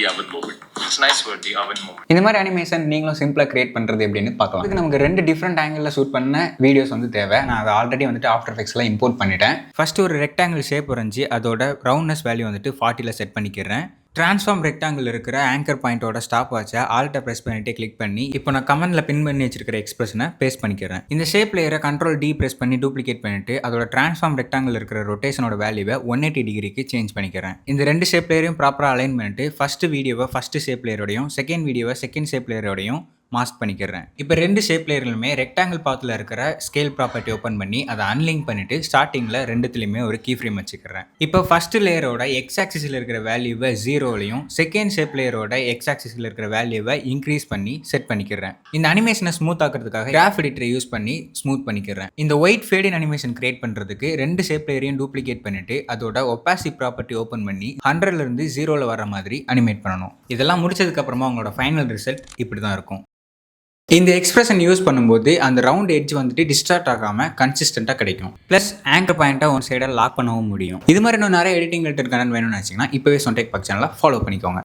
the oven moment. It's a nice word, the oven moment. இந்த மாதிரி animation நீங்களும் சிம்பிளாக கிரியேட் பண்ணுறது எப்படின்னு பார்க்கலாம். இதுக்கு நமக்கு 2 டிஃப்ரெண்ட் ஆங்கிளில் ஷூட் பண்ண வீடியோஸ் வந்து தேவை. நான் அதை ஆல்ரெடி வந்துட்டு ஆஃப்டர் எஃபெக்ட்ஸ்லாம் இம்போர்ட் பண்ணிட்டேன். ஃபர்ஸ்ட் ஒரு ரெக்டாங்கிள் ஷேப் வரைஞ்சி அதோட ரவுண்ட்னஸ் வேல்யூ வந்துட்டு 40ல் செட் பண்ணிக்கிறேன். ட்ரான்ஸ்ஃபார்ம் ரெக்டாங்கிள் இருக்கிற ஆங்கர் பாயிண்டோட ஸ்டாப் வாட்சை ஆல்ட்டை ப்ரெஸ் பண்ணிட்டு கிளிக் பண்ணி இப்போ நான் கமெண்ட்ல பின் பண்ணி வச்சிருக்கிற எக்ஸ்பிரஷனை பேஸ்ட் பண்ணிக்கிறேன். இந்த ஷேப் லேயரை கண்ட்ரோல் D ப்ரெஸ் பண்ணி டூப்ளிகேட் பண்ணிட்டு அதோட ட்ரான்ஸ்ஃபார்ம் ரெக்டாங்கிள் இருக்கிற ரொட்டேஷனோட வேல்யூவை 180 டிகிரிக்கு சேஞ்ச் பண்ணிக்கிறேன். இந்த 2 ஷேப் லேயரையும் ப்ராப்பராக அலைன் பண்ணிட்டு ஃபர்ஸ்ட் வீடியோவை ஃபர்ஸ்ட் ஷேப் லேயரோடையும் செகண்ட் வீடியோவை செகண்ட் ஷேப் லேயரோடையும் மாஸ்க் பண்ணிக்கிறேன். இப்போ 2 ஷேப் லேயர்களுமே ரெக்டாங்கிள் பாத்தில் இருக்கிற ஸ்கேல் ப்ராப்பர்ட்டி ஓப்பன் பண்ணி அதை அன்லிங்க் பண்ணிட்டு ஸ்டார்டிங்கில் ரெண்டுத்துலையுமே ஒரு கீ ஃப்ரேம் வச்சுக்கிறேன். இப்போ ஃபர்ஸ்ட் லேயரோட எக்ஸ் ஆக்சிஸில் இருக்கிற வேல்யூவை 0லையும் செகண்ட் ஷேப் லேயரோட எக்ஸ் ஆக்சிஸில் இருக்கிற வேல்யூவை இன்க்ரீஸ் பண்ணி செட் பண்ணிக்கிறேன். இந்த அனிமேஷனை ஸ்மூத் ஆக்கிறதுக்காக கிராஃப் எடிட்டரை யூஸ் பண்ணி ஸ்மூத் பண்ணிக்கிறேன். இந்த ஒயிட் ஃபேடின் அனிமேஷன் கிரியேட் பண்ணுறதுக்கு 2 ஷேப் லேயரையும் டூப்ளிகேட் பண்ணிட்டு அதோட ஒப்பாசிட்டி ப்ராப்பர்ட்டி ஓப்பன் பண்ணி 100லேருந்து 0ல் வர மாதிரி அனிமேட் பண்ணணும். இதெல்லாம் முடிச்சதுக்கு அப்புறமா உங்களோட ஃபைனல் ரிசல்ட் இப்படி தான் இருக்கும். இந்த எக்ஸ்பிரஷன் யூஸ் பண்ணும்போது அந்த ரவுண்ட் எட்ஜ் வந்துட்டு டிஸ்டார்ட் ஆகாமல் கன்சிஸ்டண்ட்டாக கிடைக்கும். ப்ளஸ் ஆங்கர் பாயிண்ட்டை ஒரு சைடாக லாக் பண்ணவும் முடியும். இது மாதிரி இன்னும் நிறைய எடிட்டிங் ரிலேட்டட் கண்டென்ட் வேணும்னு நினச்சிங்கன்னா இப்போவே சொன்டெக் பக் சேனலை ஃபாலோ பண்ணிக்கோங்க.